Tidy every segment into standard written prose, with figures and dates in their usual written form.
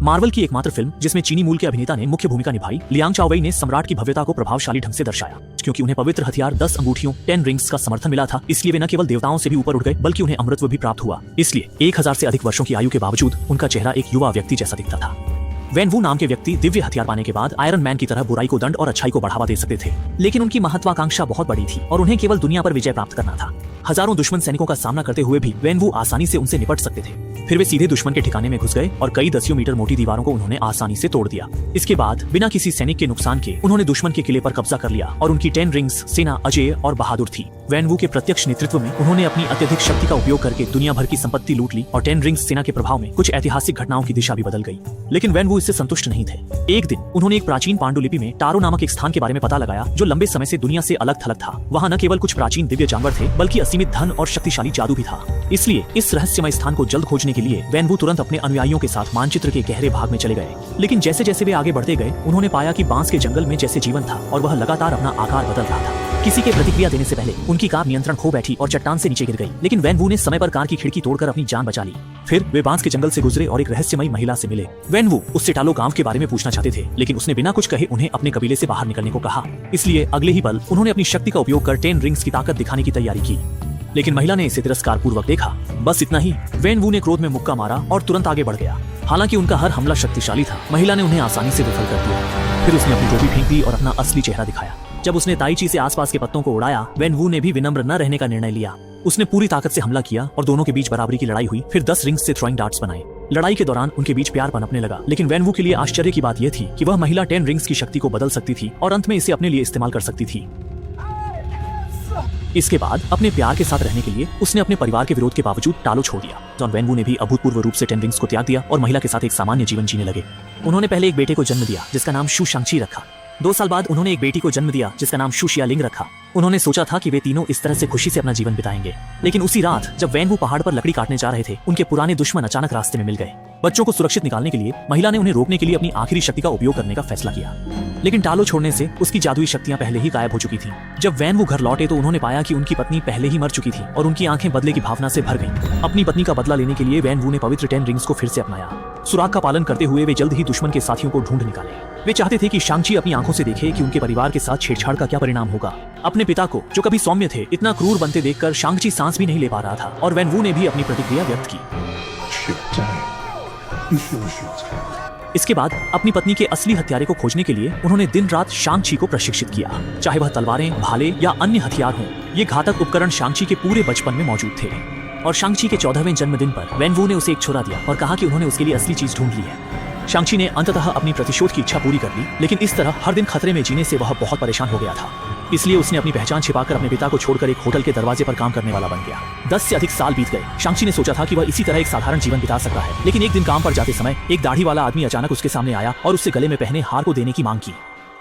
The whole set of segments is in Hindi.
मार्वल की एकमात्र फिल्म जिसमें चीनी मूल के अभिनेता ने मुख्य भूमिका निभाई, लियांग चाओवेई ने सम्राट की भव्यता को प्रभावशाली ढंग से दर्शाया। क्योंकि उन्हें पवित्र हथियार 10 अंगूठियों 10 रिंग्स का समर्थन मिला था, इसलिए वे न केवल देवताओं से भी ऊपर उठ गए बल्कि उन्हें अमृतत्व भी प्राप्त हुआ। इसलिए 1000 से अधिक वर्षों की आयु के बावजूद उनका चेहरा एक युवा व्यक्ति जैसा दिखता था। वेन वू नाम के व्यक्ति दिव्य हथियार पाने के बाद आयरन मैन की तरह बुराई को दंड और अच्छाई को बढ़ावा दे सकते थे, लेकिन उनकी महत्वाकांक्षा बहुत बड़ी थी और उन्हें केवल दुनिया पर विजय प्राप्त करना था। हजारों दुश्मन सैनिकों का सामना करते हुए भी वेन वू आसानी से उनसे निपट सकते थे। फिर वे सीधे दुश्मन के ठिकाने में घुस गए और कई दसियों मीटर मोटी दीवारों को उन्होंने आसानी से तोड़ दिया। इसके बाद बिना किसी सैनिक के नुकसान के उन्होंने दुश्मन के किले पर कब्जा कर लिया और उनकी 10 रिंग्स सेना अजेय और बहादुर थी। वेन वू के प्रत्यक्ष नेतृत्व में उन्होंने अपनी अत्यधिक शक्ति का उपयोग करके दुनिया भर की संपत्ति लूट ली और 10 रिंग्स सेना के प्रभाव में कुछ ऐतिहासिक घटनाओं की दिशा भी बदल गई। लेकिन वेन वू इससे संतुष्ट नहीं थे। एक दिन उन्होंने एक प्राचीन पांडुलिपि में टारो नामक एक स्थान के बारे में पता लगाया जो लंबे समय से दुनिया से अलग थलग था। वहाँ न केवल कुछ प्राचीन दिव्य जानवर थे बल्कि असीमित धन और शक्तिशाली जादू भी था। इसलिए इस रहस्यमय स्थान को जल्द खोजने के लिए वेन वू तुरंत अपने अनुयायियों के साथ मानचित्र के गहरे भाग में चले गए। लेकिन जैसे जैसे वे आगे बढ़ते गए उन्होंने पाया कि बांस के जंगल में जैसे जीवन था और वह लगातार अपना आकार बदल रहा था। किसी के प्रतिक्रिया देने से पहले उनकी कार नियंत्रण खो बैठी और चट्टान से नीचे गिर गई, लेकिन वेन वू ने समय पर कार की खिड़की तोड़कर अपनी जान बचा ली। फिर वे बांस के जंगल से गुजरे और एक रहस्यमयी महिला से मिले। वेन वू उससे टालो गांव के बारे में पूछना चाहते थे, लेकिन उसने बिना कुछ कहे उन्हें अपने कबीले से बाहर निकलने को कहा। इसलिए अगले ही पल उन्होंने अपनी शक्ति का उपयोग कर 10 रिंग्स की ताकत दिखाने की तैयारी की, लेकिन महिला ने इसे तिरस्कार पूर्वक देखा। बस इतना ही, वेन वू ने क्रोध में मुक्का मारा और तुरंत आगे बढ़ गया। हालांकि उनका हर हमला शक्तिशाली था, महिला ने उन्हें आसानी से विफल कर दिया। फिर उसने अपनी टोपी फेंक दी और अपना असली चेहरा दिखाया। जब उसने ताइची से आसपास के पत्तों को उड़ाया, वेन वू ने भी विनम्र न रहने का निर्णय लिया। उसने पूरी ताकत से हमला किया और दोनों के बीच बराबरी की लड़ाई हुई। फिर 10 रिंग्स से थ्रोइंग डार्ट्स बनाए। लड़ाई के दौरान उनके बीच प्यार पनपने लगा, लेकिन वेन वू के लिए आश्चर्य की बात यह थी कि वह महिला 10 रिंग्स की शक्ति को बदल सकती थी और अंत में इसे अपने लिए इस्तेमाल कर सकती थी। इसके बाद अपने प्यार के साथ रहने के लिए उसने अपने परिवार के विरोध के बावजूद टालो छोड़ दिया। जॉन वेन वू ने भी अभूतपूर्व रूप से 10 रिंग्स को त्याग दिया और महिला के साथ एक सामान्य जीवन जीने लगे। उन्होंने पहले एक बेटे को जन्म दिया जिसका नाम शू शांगची रखा। 2 साल बाद उन्होंने एक बेटी को जन्म दिया जिसका नाम शू शियालिंग रखा। उन्होंने सोचा था कि वे तीनों इस तरह से खुशी से अपना जीवन बिताएंगे, लेकिन उसी रात जब वेन वू पहाड़ पर लकड़ी काटने जा रहे थे, उनके पुराने दुश्मन अचानक रास्ते में मिल गए। बच्चों को सुरक्षित निकालने के लिए महिला ने उन्हें रोकने के लिए अपनी आखिरी शक्ति का उपयोग करने का फैसला किया, लेकिन टालो छोड़ने से उसकी जादुई शक्तियां पहले ही गायब हो चुकी थीं। जब वेन वू घर लौटे तो उन्होंने पाया कि उनकी पत्नी पहले ही मर चुकी थी और उनकी आंखें बदले की भावना से भर गईं। अपनी पत्नी का बदला लेने के लिए वेन वू ने पवित्र 10 रिंग्स को फिर से अपनाया। सुराग का पालन करते हुए वे जल्द ही दुश्मन के साथियों को ढूंढ निकाले। वे चाहते थे कि शांगची अपनी आंखों से देखे कि उनके परिवार के साथ छेड़छाड़ का क्या परिणाम होगा। अपने पिता को, जो कभी सौम्य थे, इतना क्रूर बनते देखकर शांगची सांस भी नहीं ले पा रहा था और वेन वू ने भी अपनी प्रतिक्रिया व्यक्त की। इसके बाद अपनी पत्नी के असली हथियारे को खोजने के लिए उन्होंने दिन रात शांगची को प्रशिक्षित किया। चाहे वह तलवारें, भाले या अन्य हथियार हों, ये घातक उपकरण शांगची के पूरे बचपन में मौजूद थे। और शांगची के 14वें जन्मदिन पर वेन वू ने उसे एक छुरा दिया और कहा कि उन्होंने उसके लिए असली चीज ढूंढ ली है। शांगची ने अंततः अपनी प्रतिशोध की इच्छा पूरी कर ली, लेकिन इस तरह हर दिन खतरे में जीने से वह बहुत परेशान हो गया था। इसलिए उसने अपनी पहचान छिपाकर अपने पिता को छोड़कर एक होटल के दरवाजे पर काम करने वाला बन गया। 10 से अधिक साल बीत गए। शांगची ने सोचा था कि वह इसी तरह एक साधारण जीवन बिता सकता है, लेकिन एक दिन काम पर जाते समय एक दाढ़ी वाला आदमी अचानक उसके सामने आया और उससे गले में पहने हार को देने की मांग की,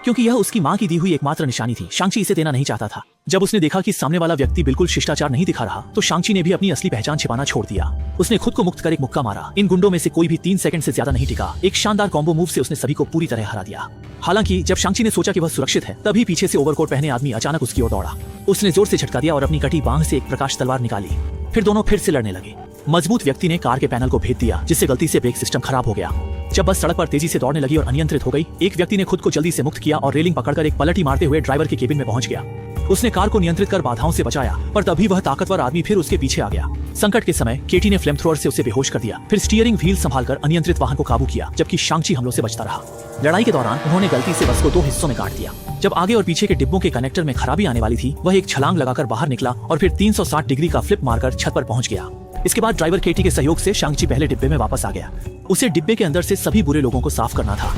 क्योंकि यह उसकी मां की दी हुई एकमात्र निशानी थी। शांगची इसे देना नहीं चाहता था। जब उसने देखा कि सामने वाला व्यक्ति बिल्कुल शिष्टाचार नहीं दिखा रहा, तो शांगची ने भी अपनी असली पहचान छिपाना छोड़ दिया। उसने खुद को मुक्त कर एक मुक्का मारा। इन गुंडों में से कोई भी 3 सेकंड से ज्यादा नहीं टिका। एक शानदार कॉम्बो मूव से उसने सभी को पूरी तरह हरा दिया। हालांकि जब शांगची ने सोचा कि वह सुरक्षित है, तभी पीछे से ओवरकोट पहने आदमी अचानक उसकी ओर दौड़ा। उसने जोर से झटका दिया और अपनी कटी बांह से एक प्रकाश तलवार निकाली। फिर दोनों फिर से लड़ने लगे। मजबूत व्यक्ति ने कार के पैनल को भेद दिया, जिससे गलती से ब्रेक सिस्टम खराब हो गया। जब बस सड़क पर तेजी से दौड़ने लगी और अनियंत्रित हो गई, एक व्यक्ति ने खुद को जल्दी से मुक्त किया और रेलिंग पकड़कर एक पलटी मारते हुए ड्राइवर के केबिन में पहुंच गया। उसने कार को नियंत्रित कर बाधाओं से बचाया, पर तभी वह ताकतवर आदमी फिर उसके पीछे आ गया। संकट के समय केटी ने फ्लेम थ्रोअर से उसे बेहोश कर दिया, फिर स्टीयरिंग व्हील संभालकर अनियंत्रित वाहन को काबू किया, जबकि शांगची हमलों से बचता रहा। लड़ाई के दौरान उन्होंने गलती से बस को 2 हिस्सों में काट दिया। जब आगे और पीछे के डिब्बों के कनेक्टर में खराबी आने वाली थी, वह एक छलांग लगाकर बाहर निकला और फिर 360 डिग्री का फ्लिप मारकर छत पर पहुंच गया। इसके बाद ड्राइवर केटी के सहयोग से शांगची पहले डिब्बे में वापस आ गया। उसे डिब्बे के अंदर से सभी बुरे लोगों को साफ करना था।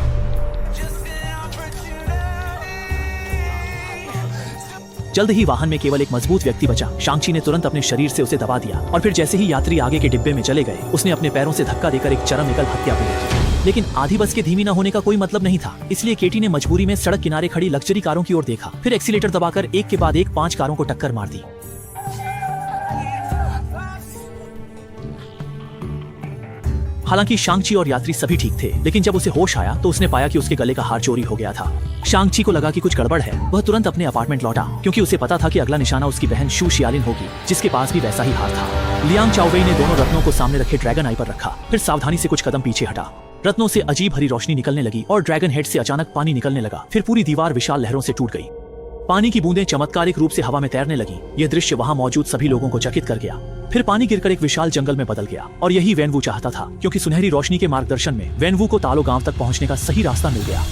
जल्द ही वाहन में केवल एक मजबूत व्यक्ति बचा। शांगची ने तुरंत अपने शरीर से उसे दबा दिया और फिर जैसे ही यात्री आगे के डिब्बे में चले गए, उसने अपने पैरों से धक्का देकर एक चरम निकल हत्या पूरी की। लेकिन आधी बस के धीमी न होने का कोई मतलब नहीं था, इसलिए केटी ने मजबूरी में सड़क किनारे खड़ी लग्जरी कारों की ओर देखा, फिर एक्सीलेटर दबाकर एक के बाद एक 5 कारों को टक्कर मार दी। हालांकि शांगची और यात्री सभी ठीक थे, लेकिन जब उसे होश आया तो उसने पाया कि उसके गले का हार चोरी हो गया था। शांगची को लगा कि कुछ गड़बड़ है। वह तुरंत अपने अपार्टमेंट लौटा, क्योंकि उसे पता था कि अगला निशाना उसकी बहन शू शियालिन होगी, जिसके पास भी वैसा ही हार था। लियांग चाओवेई ने दोनों रत्नों को सामने रखे ड्रैगन आई पर रखा, फिर सावधानी से कुछ कदम पीछे हटा। रत्नों से अजीब हरी रोशनी निकलने लगी और ड्रैगन हेड से अचानक पानी निकलने लगा। फिर पूरी दीवार विशाल लहरों से टूट गई। पानी की बूंदें चमत्कारिक रूप से हवा में तैरने लगी। यह दृश्य वहां मौजूद सभी लोगों को चकित कर गया। फिर पानी गिरकर एक विशाल जंगल में बदल गया और यही वेनवू चाहता था, क्योंकि सुनहरी रोशनी के मार्गदर्शन में वेनवू को तालो गांव तक पहुंचने का सही रास्ता मिल गया।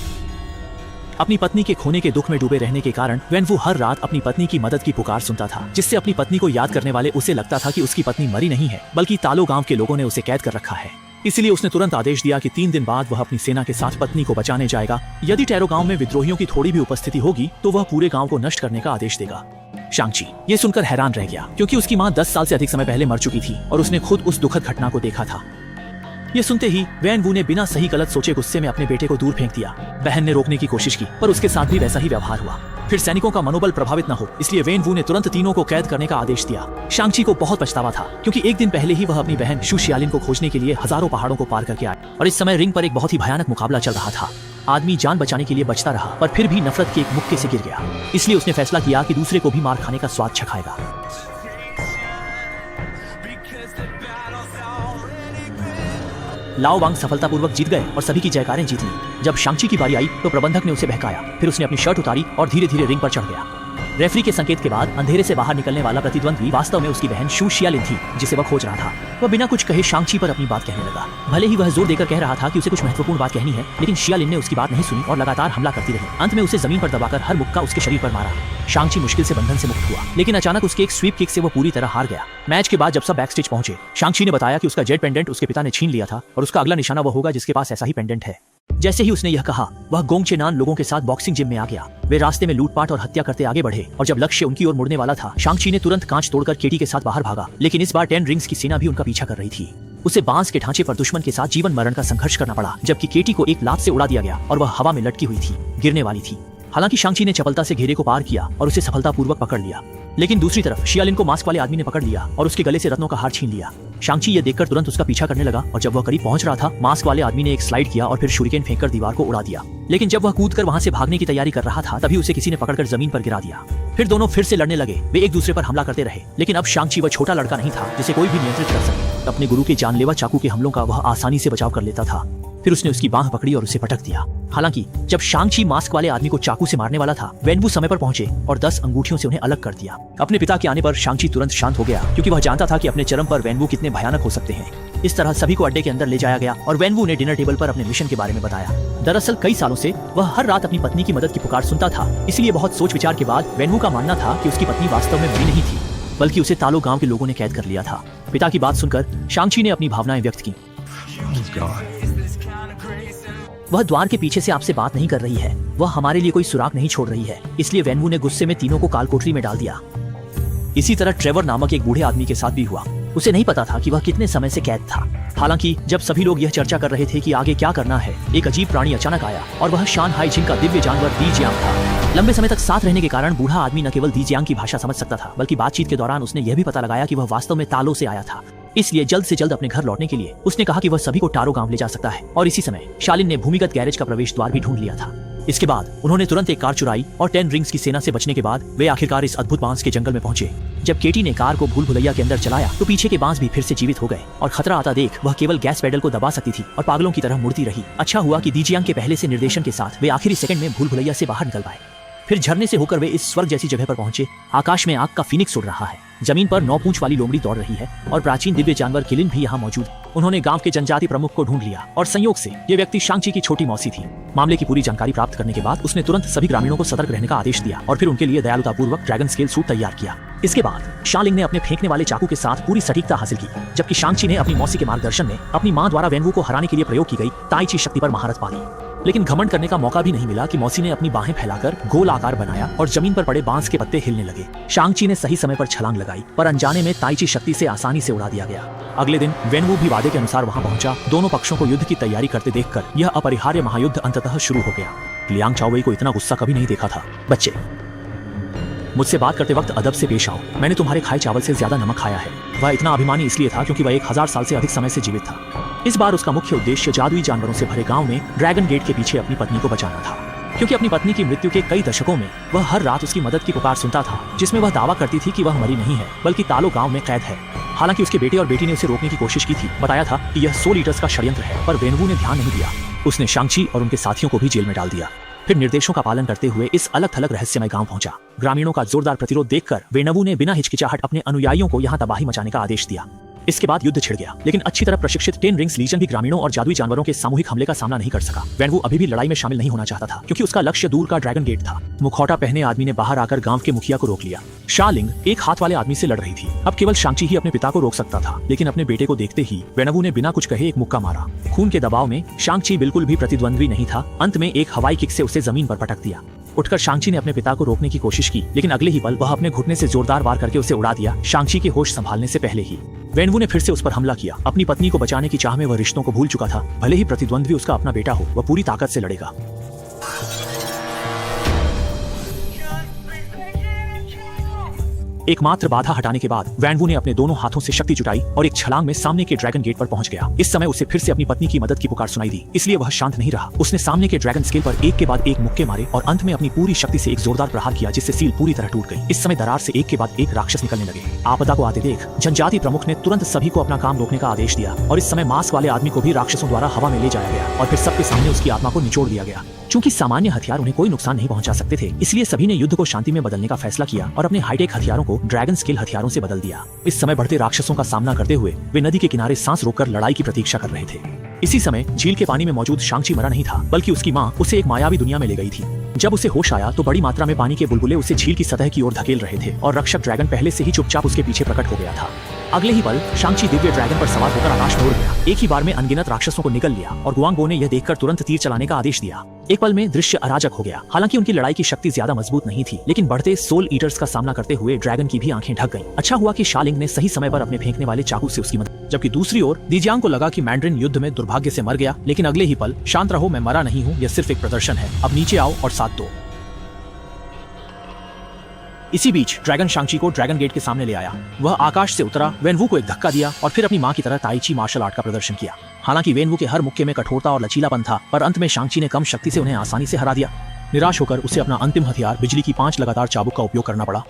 अपनी पत्नी के खोने के दुख में डूबे रहने के कारण वेनवू हर रात अपनी पत्नी की मदद की पुकार सुनता था, जिससे अपनी पत्नी को याद करने वाले उसे लगता था कि उसकी पत्नी मरी नहीं है, बल्कि तालो गांव के लोगों ने उसे कैद कर रखा है। इसलिए उसने तुरंत आदेश दिया कि 3 दिन बाद वह अपनी सेना के साथ पत्नी को बचाने जाएगा। यदि टैरो गांव में विद्रोहियों की थोड़ी भी उपस्थिति होगी तो वह पूरे गांव को नष्ट करने का आदेश देगा। शांग-ची ये सुनकर हैरान रह गया, क्योंकि उसकी मां 10 साल से अधिक समय पहले मर चुकी थी और उसने खुद उस दुखद घटना को देखा था। ये सुनते ही वेनवू ने बिना सही गलत सोचे गुस्से में अपने बेटे को दूर फेंक दिया। बहन ने रोकने की कोशिश की, पर उसके साथ भी वैसा ही व्यवहार हुआ। फिर सैनिकों का मनोबल प्रभावित न हो, इसलिए वेनवू ने तुरंत तीनों को कैद करने का आदेश दिया। शांग-ची को बहुत पछतावा था, क्योंकि एक दिन पहले ही वह अपनी बहन शू शियालिन को खोजने के लिए हजारों पहाड़ों को पार करके आया और इस समय रिंग पर एक बहुत ही भयानक मुकाबला चल रहा था। आदमी जान बचाने के लिए बचता रहा, पर फिर भी नफरत के एक मुक्के से गिर गया। इसलिए उसने फैसला किया कि दूसरे को भी मार खाने का स्वाद चखाएगा। लाओ वांग सफलतापूर्वक जीत गए और सभी की जयकारें जीत ली। जब शांग-ची की बारी आई तो प्रबंधक ने उसे बहकाया। फिर उसने अपनी शर्ट उतारी और धीरे धीरे रिंग पर चढ़ गया। रेफरी के संकेत के बाद अंधेरे से बाहर निकलने वाला प्रतिद्वंद्वी वास्तव में उसकी बहन शू शियालिन थी, जिसे वह खोज रहा था। वह बिना कुछ कहे शांग-ची पर अपनी बात कहने लगा। भले ही वह जोर देकर कह रहा था कि उसे कुछ महत्वपूर्ण बात कहनी है, लेकिन शियालिन ने उसकी बात नहीं सुनी और लगातार हमला करती रही। अंत में उसे जमीन पर दबाकर हर मुक्का उसके शरीर पर मारा। शांग-ची मुश्किल से बंधन से मुक्त हुआ, लेकिन अचानक उसके एक स्वीप किक से वो पूरी तरह हार गया। मैच के बाद जब सब बैक स्टेज पहुंचे, शांग-ची ने बताया कि उसका जेड पेंडेंट उसके पिता ने छीन लिया था और उसका अगला निशाना वो होगा जिसके पास ऐसा ही पेंडेंट है। जैसे ही उसने यह कहा, वह गोंग चेनान लोगों के साथ बॉक्सिंग जिम में आ गया। वे रास्ते में लूटपाट और हत्या करते आगे बढ़े और जब लक्ष्य उनकी ओर मुड़ने वाला था, शांग-ची ने तुरंत कांच तोड़कर केटी के साथ बाहर भागा। लेकिन इस बार 10 रिंग्स की सेना भी उनका पीछा कर रही थी। उसे बांस के ढांचे पर दुश्मन के साथ जीवन मरण का संघर्ष करना पड़ा, जबकि केटी को एक लात से उड़ा दिया गया और वह हवा में लटकी हुई थी, गिरने वाली थी। हालांकि शांग-ची ने चपलता से घेरे को पार किया और उसे सफलतापूर्वक पकड़ लिया। लेकिन दूसरी तरफ शियालिन को मास्क वाले आदमी ने पकड़ लिया और उसके गले से रत्नों का हार छीन लिया। शांग-ची ये देखकर तुरंत उसका पीछा करने लगा और जब वह करीब पहुंच रहा था, मास्क वाले आदमी ने एक स्लाइड किया और फिर शूरिकेन फेंककर दीवार को उड़ा दिया। लेकिन जब वह कूदकर वहां से भागने की तैयारी कर रहा था, तभी उसे किसी ने पकड़कर जमीन पर गिरा दिया। फिर दोनों फिर से लड़ने लगे। वे एक दूसरे पर हमला करते रहे, लेकिन अब शांग-ची वह छोटा लड़का नहीं था जिसे कोई भी नियंत्रित कर सके। अपने गुरु के जानलेवा चाकू के हमलों का वह आसानी से बचाव कर लेता था। फिर उसने उसकी बांह पकड़ी और उसे पटक दिया। हालांकि जब शांग-ची मास्क वाले आदमी को चाकू से मारने वाला था, वेनवू समय पर पहुंचे और 10 अंगूठियों से उन्हें अलग कर दिया। अपने पिता के आने पर शांग-ची तुरंत शांत हो गया, क्योंकि वह जानता था कि अपने चरम पर वेनवू कितने भयानक हो सकते हैं। इस तरह सभी को अड्डे के अंदर ले जाया गया और वेनवू ने डिनर टेबल पर अपने मिशन के बारे में बताया। दरअसल कई सालों से वह हर रात अपनी पत्नी की मदद की पुकार सुनता था, इसलिए बहुत सोच विचार के बाद वेनवू का मानना था कि उसकी पत्नी वास्तव में मरी नहीं थी, बल्कि उसे तालो गांव के लोगों ने कैद कर लिया था। पिता की बात सुनकर शांग-ची ने अपनी भावनाएं व्यक्त की। वह द्वार के पीछे से आपसे बात नहीं कर रही है, वह हमारे लिए कोई सुराग नहीं छोड़ रही है। इसलिए वेनवू ने गुस्से में तीनों को कालकोठरी में डाल दिया। इसी तरह ट्रेवर नामक एक बूढ़े आदमी के साथ भी हुआ। उसे नहीं पता था कि वह कितने समय से कैद था। हालांकि जब सभी लोग यह चर्चा कर रहे थे कि आगे क्या करना है, एक अजीब प्राणी अचानक आया और वह शान हाई जिंग का दिव्य जानवर दी जियांग था। लंबे समय तक साथ रहने के कारण बूढ़ा आदमी न केवल दी जियांग की भाषा समझ सकता था, बल्कि बातचीत के दौरान उसने यह भी पता लगाया कि वह वास्तव में तालो से आया था। इसलिए जल्द से जल्द अपने घर लौटने के लिए उसने कहा कि वह सभी को टारो गांव ले जा सकता है। और इसी समय शालिन ने भूमिगत गैरेज का प्रवेश द्वार भी ढूंढ लिया था। इसके बाद उन्होंने तुरंत एक कार चुराई और 10 रिंग्स की सेना से बचने के बाद वे आखिरकार इस अद्भुत बांस के जंगल में पहुंचे। जब केटी ने कार को भूल भुलैया के अंदर चलाया तो पीछे के बांस भी फिर से जीवित हो गए और खतरा आता देख वह केवल गैस पेडल को दबा सकती थी और पागलों की तरह मुड़ती रही। अच्छा हुआ कि दीजियांग के पहले से निर्देशन के साथ वे आखिरी सेकंड में भूल भुलैया से बाहर निकल पाए। फिर झरने से होकर वे इस स्वर्ग जैसी जगह पर पहुंचे। आकाश में आग का फीनिक्स उड़ रहा है, जमीन पर 9 पूंछ वाली लोमड़ी दौड़ रही है और प्राचीन दिव्य जानवर किलिन भी यहाँ मौजूद। उन्होंने गांव के जनजाति प्रमुख को ढूंढ लिया और संयोग से ये व्यक्ति शांग-ची की छोटी मौसी थी। मामले की पूरी जानकारी प्राप्त करने के बाद उसने तुरंत सभी ग्रामीणों को सतर्क रहने का आदेश दिया और फिर उनके लिए दयालुतापूर्वक ड्रैगन स्केल सूट तैयार किया। इसके बाद शालिंग ने अपने फेंकने वाले चाकू के साथ पूरी सटीकता हासिल की, जबकि शांग-ची ने अपनी मौसी के मार्गदर्शन में अपनी मां द्वारा वेनवू को हराने के लिए प्रयोग की गई ताई ची शक्ति पर महारत पा ली। लेकिन घमंड करने का मौका भी नहीं मिला कि मौसी ने अपनी बाहें फैलाकर गोल आकार बनाया और जमीन पर पड़े बांस के पत्ते हिलने लगे। शांग-ची ने सही समय पर छलांग लगाई, पर अनजाने में ताई ची शक्ति से आसानी से उड़ा दिया गया। अगले दिन वेनवू भी वादे के अनुसार वहां पहुंचा। दोनों पक्षों को युद्ध की तैयारी करते देखकर यह अपरिहार्य महायुद्ध अंततः शुरू हो गया। लियांग चाओवई को इतना गुस्सा कभी नहीं देखा था। बच्चे, मुझसे बात करते वक्त अदब से पेश आओ। मैंने तुम्हारे खाए चावल से ज्यादा नमक खाया है। वह इतना अभिमानी इसलिए था क्योंकि वह 1000 साल से अधिक समय से जीवित था। इस बार उसका मुख्य उद्देश्य जादुई जानवरों से भरे गांव में ड्रैगन गेट के पीछे अपनी पत्नी को बचाना था, क्योंकि अपनी पत्नी की मृत्यु के कई दशकों में वह हर रात उसकी मदद की पुकार सुनता था, जिसमें वह दावा करती थी कि वह मरी नहीं है बल्कि तालो गांव में कैद है। हालांकि उसके बेटे और बेटी ने उसे रोकने की कोशिश की थी, बताया था कि यह सोल ईटर्स का षड्यंत्र है, पर वेनवू ने ध्यान नहीं दिया। उसने शांग-ची और उनके साथियों को भी जेल में डाल दिया। फिर निर्देशों का पालन करते हुए इस अलग थलग रहस्यमय गांव पहुंचा। ग्रामीणों का जोरदार प्रतिरोध देखकर वेनवू ने बिना हिचकिचाहट अपने अनुयायियों को यहां तबाही मचाने का आदेश दिया। इसके बाद युद्ध छिड़ गया, लेकिन अच्छी तरह प्रशिक्षित 10 रिंग्स लीजन भी ग्रामीणों और जादुई जानवरों के सामूहिक हमले का सामना नहीं कर सका। वेनवू अभी भी लड़ाई में शामिल नहीं होना चाहता था, क्योंकि उसका लक्ष्य दूर का ड्रैगन गेट था। मुखौटा पहने आदमी ने बाहर आकर गांव के मुखिया को रोक लिया। शालिंग एक हाथ वाले आदमी से लड़ रही थी। अब केवल शांग-ची ही अपने पिता को रोक सकता था, लेकिन अपने बेटे को देखते ही वेनवू ने बिना कुछ कहे एक मुक्का मारा। खून के दबाव में शांग-ची बिल्कुल भी प्रतिद्वंद्वी नहीं था। अंत में एक हवाई किक से उसे जमीन पर पटक दिया। उठकर शांग-ची ने अपने पिता को रोकने की कोशिश की, लेकिन अगले ही पल वह अपने घुटने से जोरदार वार करके उसे उड़ा दिया, शांग-ची के होश संभालने से पहले ही। वेनवू ने फिर से उस पर हमला किया। अपनी पत्नी को बचाने की चाह में वह रिश्तों को भूल चुका था। भले ही प्रतिद्वंद्वी उसका अपना बेटा हो, वह पूरी ताकत से लड़ेगा। एकमात्र बाधा हटाने के बाद वेनवू ने अपने दोनों हाथों से शक्ति जुटाई और एक छलांग में सामने के ड्रैगन गेट पर पहुंच गया। इस समय उसे फिर से अपनी पत्नी की मदद की पुकार सुनाई दी, इसलिए वह शांत नहीं रहा। उसने सामने के ड्रैगन स्केल पर एक के बाद एक मुक्के मारे और अंत में अपनी पूरी शक्ति से एक जोरदार प्रहार किया, जिससे सील पूरी तरह टूट गई। इस समय दरार से एक के बाद एक राक्षस निकलने लगे। आपदा को आते देख जनजाति प्रमुख ने तुरंत सभी को अपना काम रोकने का आदेश दिया और इस समय मास्क वाले आदमी को भी राक्षसों द्वारा हवा में ले जाया गया और फिर सबके सामने उसकी आत्मा को निचोड़ दिया गया। चूंकि सामान्य हथियार उन्हें कोई नुकसान नहीं पहुंचा सकते थे, इसलिए सभी ने युद्ध को शांति में बदलने का फैसला किया और अपने हाईटेक हथियारों को ड्रैगन स्केल हथियारों से बदल दिया। इस समय बढ़ते राक्षसों का सामना करते हुए वे नदी के किनारे सांस रोककर लड़ाई की प्रतीक्षा कर रहे थे। इसी समय झील के पानी में मौजूद शांग-ची मरा नहीं था, बल्कि उसकी माँ उसे एक मायावी दुनिया में ले गई थी। जब उसे होश आया तो बड़ी मात्रा में पानी के बुलबुले उसे झील की सतह की ओर धकेल रहे थे और रक्षक ड्रैगन पहले से ही चुपचाप उसके पीछे प्रकट हो गया था। अगले ही पल शांग-ची दिव्य ड्रैगन पर सवार होकर आकाश में उड़ गया। एक ही बार में अनगिनत राक्षसों को निगल लिया और गुआंगबो ने यह देखकर तुरंत तीर चलाने का आदेश दिया। एक पल में दृश्य अराजक हो गया। हालांकि उनकी लड़ाई की शक्ति ज्यादा मजबूत नहीं थी, लेकिन बढ़ते सोल ईटर्स का सामना करते हुए ड्रैगन की भी आंखें ढक गईं। अच्छा हुआ कि शालिंग ने सही समय पर अपने फेंकने वाले चाकू से उसकी मदद। जबकि दूसरी ओर दिजियांग को लगा कि मैंड्रिन युद्ध में दुर्भाग्य से मर गया, लेकिन अगले ही पल शांत रहो, मैं मरा नहीं हूँ, यह सिर्फ एक प्रदर्शन है, अब नीचे आओ और साथ दो। इसी बीच ड्रैगन शांग-ची को ड्रैगन गेट के सामने ले आया। वह आकाश से उतरा, वेनवू को एक धक्का दिया और फिर अपनी मां की तरह ताई ची मार्शल आर्ट का प्रदर्शन किया। हालांकि वेनवू के हर मुक्के में कठोरता और लचीलापन था, पर अंत में शांग-ची ने कम शक्ति से उन्हें आसानी से हरा दिया। निराश होकर उसे अपना अंतिम हथियार बिजली की 5 लगातार चाबुक का उपयोग करना पड़ा।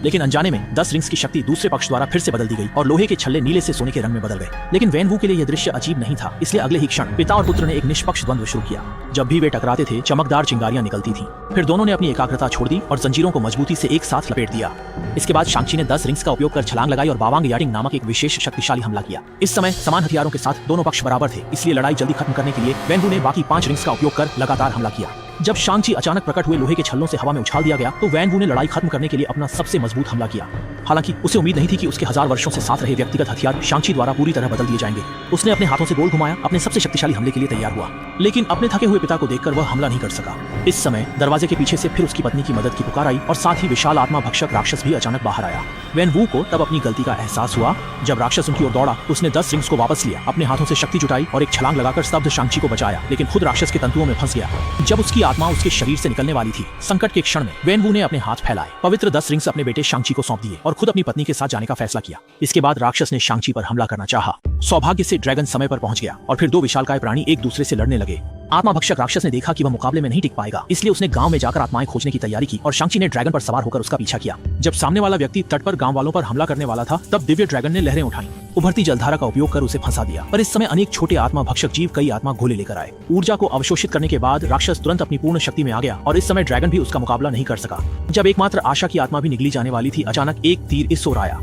लेकिन अनजाने में 10 रिंग्स की शक्ति दूसरे पक्ष द्वारा फिर से बदल दी गई और लोहे के छल्ले नीले से सोने के रंग में बदल गए। लेकिन वेनवू के लिए यह दृश्य अजीब नहीं था, इसलिए अगले ही क्षण पिता और पुत्र ने एक निष्पक्ष द्वंद्व शुरू किया। जब भी वे टकराते थे, चमकदार चिंगारियां निकलती थीं। फिर दोनों ने अपनी एकाग्रता छोड़ दी और जंजीरों को मजबूती से एक साथ लपेट दिया। इसके बाद शांग-ची ने 10 रिंग्स का उपयोग कर छलांग लगाई और बावांग याटिंग नामक एक विशेष शक्तिशाली हमला किया। इस समय समान हथियारों के साथ दोनों पक्ष बराबर थे, इसलिए लड़ाई जल्दी खत्म करने के लिए वेनवू ने बाकी 5 रिंग्स का उपयोग कर लगातार हमला किया। जब शांग-ची अचानक प्रकट हुए लोहे के छल्लों से हवा में उछाल दिया गया, तो वेनवू ने लड़ाई खत्म करने के लिए अपना सबसे मजबूत हमला किया। हालांकि उसे उम्मीद नहीं थी कि उसके 1000 वर्षों से साथ रहे व्यक्तिगत हथियार शांग-ची द्वारा पूरी तरह बदल दिए जाएंगे। उसने अपने हाथों से गोल घुमाया, अपने सबसे शक्तिशाली हमले के लिए तैयार हुआ, लेकिन अपने थके हुए पिता को देखकर वह हमला नहीं कर सका। इस समय दरवाजे के पीछे से फिर उसकी पत्नी की मदद की पुकार आई और साथ ही विशाल आत्मा भक्षक राक्षस भी अचानक बाहर आया। वेनवू को तब अपनी गलती का एहसास हुआ। जब राक्षस उनकी ओर दौड़ा, उसने 10 रिंग्स को वापस लिया, अपने हाथों से शक्ति जुटाई और एक छलांग लगाकर स्तब्ध शांग-ची को बचाया, लेकिन खुद राक्षस के तंतुओं में फंस गया। जब उसकी आत्मा उसके शरीर से निकलने वाली थी, संकट के क्षण में वेनवू ने अपने हाथ फैलाए, पवित्र 10 रिंग्स अपने बेटे शांग-ची को सौंप दिए और खुद अपनी पत्नी के साथ जाने का फैसला किया। इसके बाद राक्षस ने शांग-ची पर हमला करना चाहा। सौभाग्य से ड्रैगन समय पर पहुंच गया और फिर 2 विशालकाय प्राणी एक दूसरे से लड़ने लगे। आत्मा भक्षक राक्षस ने देखा कि वह मुकाबले में नहीं टिक पाएगा, इसलिए उसने गांव में जाकर आत्माएं खोजने की तैयारी की और शांग-ची ने ड्रैगन पर सवार होकर उसका पीछा किया। जब सामने वाला व्यक्ति तट पर गांव वालों पर हमला करने वाला था, तब दिव्य ड्रैगन ने लहरें उठाई, उभरती जलधारा का उपयोग कर उसे फंसा दिया। पर इस समय अनेक छोटे आत्मा भक्षक जीव कई आत्मा घोले लेकर आए। ऊर्जा को अवशोषित करने के बाद राक्षस तुरंत अपनी पूर्ण शक्ति में आ गया और इस समय ड्रैगन भी उसका मुकाबला नहीं कर सका। जब एकमात्र आशा की आत्मा भी निगली जाने वाली थी, अचानक एक तीर इस ओर आया।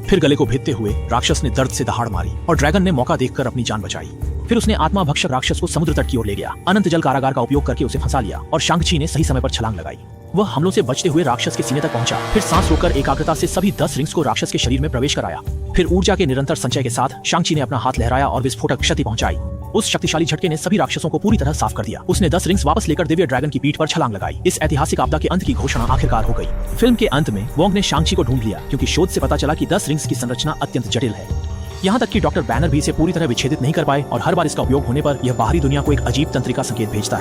फिर गले को भेदते हुए राक्षस ने दर्द से दहाड़ मारी और ड्रैगन ने मौका देखकर अपनी जान बचाई। फिर उसने आत्मा भक्षक राक्षस को समुद्र तट की ओर ले गया, अनंत जल कारागार का उपयोग करके उसे फंसा लिया और शांग-ची ने सही समय पर छलांग लगाई। वह हमलों से बचते हुए राक्षस के सीने तक पहुंचा, फिर सांस रोककर एकाग्रता से सभी 10 रिंग्स को राक्षस के शरीर में प्रवेश कराया। फिर ऊर्जा के निरंतर संचय के साथ शांग-ची ने अपना हाथ लहराया और विस्फोटक क्षति पहुंचाई। उस शक्तिशाली झटके ने सभी राक्षसों को पूरी तरह साफ कर दिया। उसने 10 रिंग्स वापस लेकर दिव्य ड्रैगन की पीठ पर छलांग लगाई। इस ऐतिहासिक आपदा के अंत की घोषणा आखिरकार हो गई। फिल्म के अंत में वोंग ने शांग-ची को ढूंढ लिया, क्योंकि शोध से पता चला कि 10 रिंग्स की संरचना अत्यंत जटिल है। यहाँ तक कि डॉक्टर बैनर भी इसे पूरी तरह विच्छेदित नहीं कर पाए और हर बार इसका उपयोग होने पर यह बाहरी दुनिया को एक अजीब तंत्रिका संकेत भेजता है।